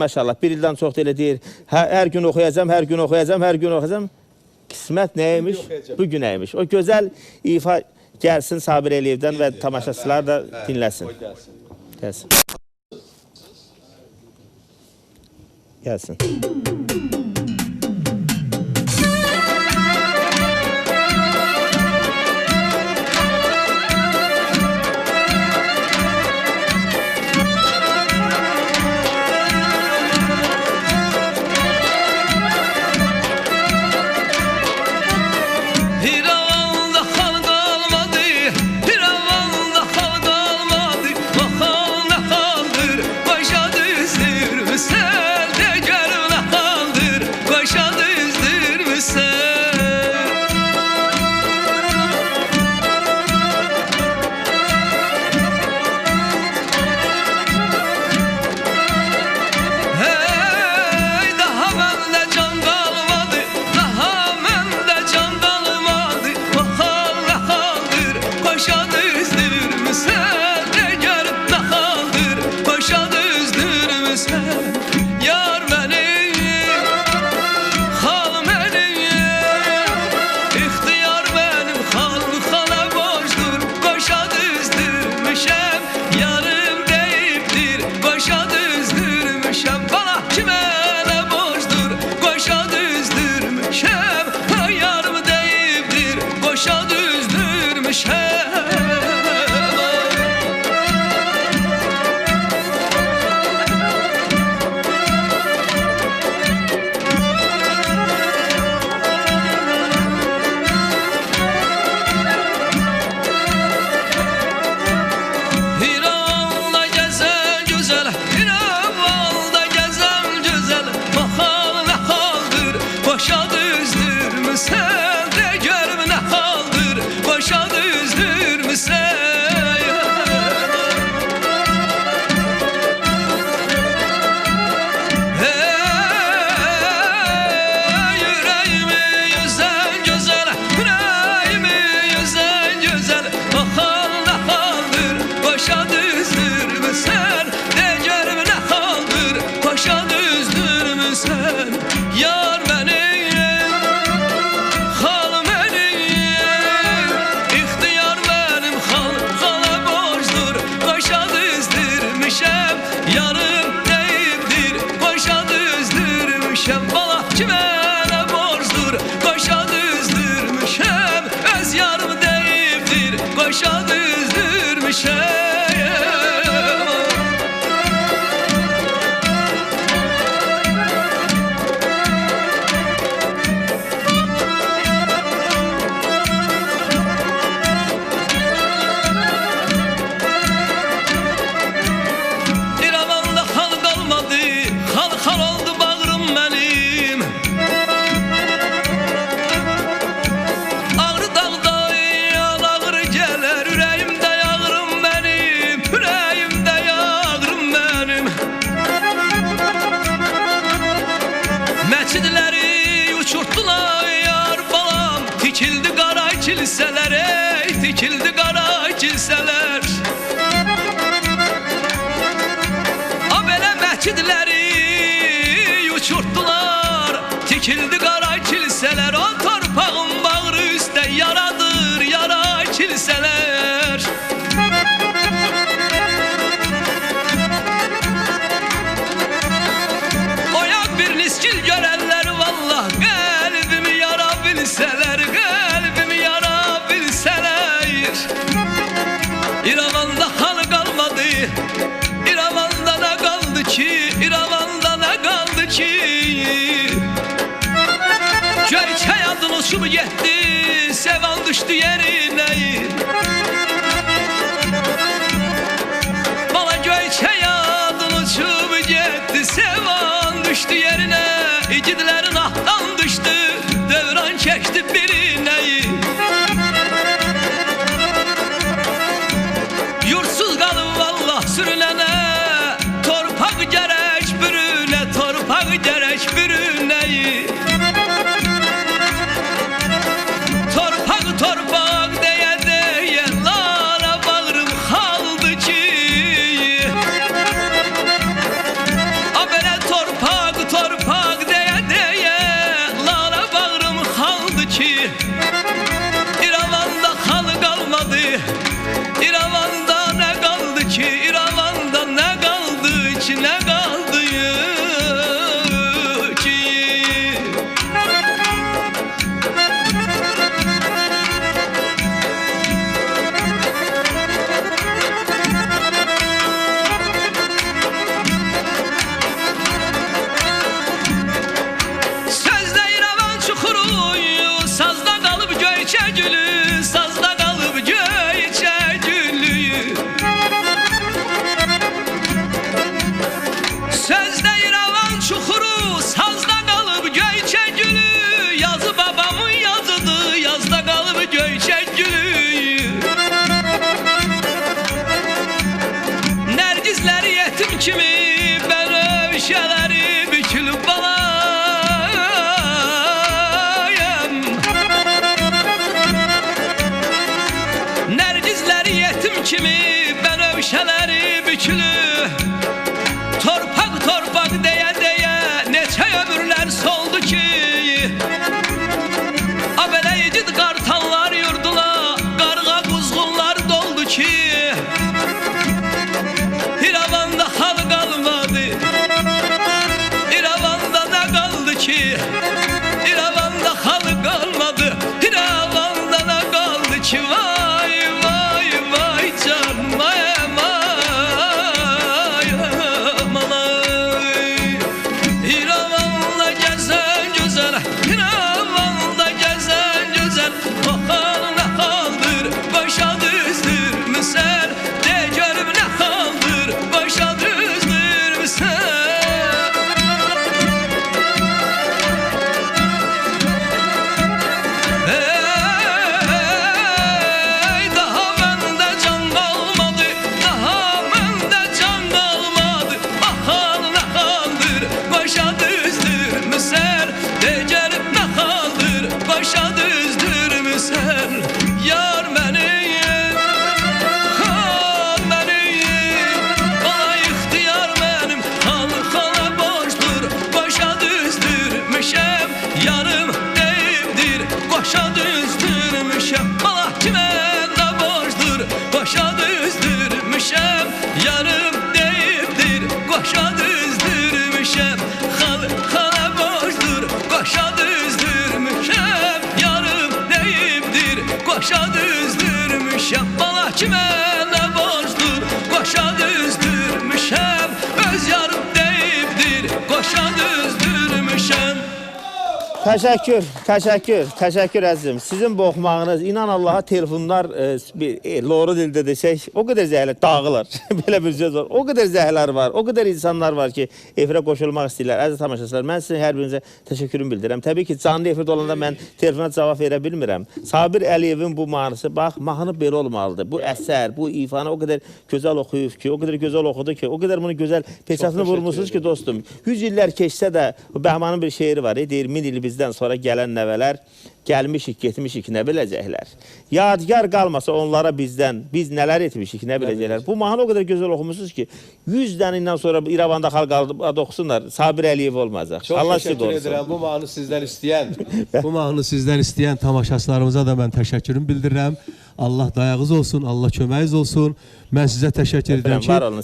Maşallah bir ildən çox da elə deyir. Hər gün oxuyacam, hər gün oxuyacam, hər gün oxuyacam. Qismət nəymiş? Bugün nəymiş? O gözəl ifa gəlsin Sabir Əliyevdən və tamaşaçılar da dinləsin. Gəlsin. Gəlsin. Tikildi qara kilsələr A belə məscidləri uçurtdular Tikildi qara kilsələr O torpağın bağrı üstə yaradır yara kilsələr Oyaq bir niskil görənlər vallah qəlbimi yara bilsələr Qəlbimi yara bilsələr İrəvanda xal qalmadı İrəvanda nə qaldı ki İrəvanda nə qaldı ki Göyçək adın uçub getdi Sevan düşdü yerinə Bala göyçək adın uçub getdi Sevan düşdü yerinə İgidlərin ahdan düşdü Dövran çəkdi birinə Yursuz qalıb vallah sürülənə Torpaq gərək bürünə Torpaq gərək bürünə Torpaq deyə deyə Lara bağrım xaldı ki A belə torpaq yüklü. Torpaq torpaq deyə deyə neçə ömürlər soldu ki. Abələ igid qartallar yurduna qarğa quzğunlar doldu ki. İrəvanda xal qalmadı, İrəvanda nə qaldı ki? İrəvanda xal qalmadı, İrəvanda nə qaldı ki? Vay vay vay canım, vay vay aman ay. İrəvanda gəzən gözəl, İrəvanda gəzən gözəl, baxan nə xaldır, başa düzdürmüsən, de görüm nə xaldır, başa düzdürmüsən. Ey, daha məndə can qalmadı, daha məndə can qalmadı, baxan nə xaldır, başa düzdürmüsən, de görüm nə xaldır, başa düzdürmüsən. Yar məni, xal məni, bana ixtiyar mənim, xalqana borcdur, başa düzdürmüşəm, yarım deyibdir, başa düzdürmüşəm. Bana kimə nə borcdur, başa düzdürmüşəm, yarım deyibdir, başa düzdürmüşəm. Xalqana borcdur, başa düzdürmüşəm, yarım deyibdir, başa düzdürmüşəm. Bana kimə nə borcdur, başa düzdürmüşəm, öz yarım deyibdir, başa düzdürmüşəm. Təşəkkür əzizim. Sizin bu oxumağınız, inan Allaha telefonlar, loru dildə desək, o qədər zəhərlər dağılır. Belə bir söz var. O qədər zəhərlər var, o qədər insanlar var ki, efirə qoşulmaq istəyirlər. Əziz tamaşaçılar, mən sizin hər birinizə təşəkkürümü bildirirəm. Təbii ki, canlı efirdə olanda mən telefona cavab verə bilmirəm. Sabir Əliyevin bu mahnısı, bax, mahnı belə olmalıdır. Bu əsər, bu ifanı o qədər gözəl oxuyub ki, o qədər gözəl oxudu ki, o qədər bunu gözəl peçatını vurmuşsunuz ki, dostum. 100 illər keçsə də, Bəhmanın bir şeiri var, deyir, 1000 il bizdən sonra gələn nəvələr, gəlmişik, getmişik, nə biləcəklər. Yadigar qalmasa onlara bizdən, biz nələr etmişik, nə biləcəklər. Bu mahnı o qədər gözəl oxumuşsunuz ki, 100 dənindən sonra İrəvanda xalq adı oxusunlar, Sabir Əliyev olmayacaq. Çox təşəkkür edirəm. Bu mahnı sizdən istəyən tamaşaçılarımıza da mən təşəkkürümü bildirirəm. Allah dayağınız olsun, Allah köməyiniz olsun. Mən sizə təşəkkür edirəm ki, Var olun.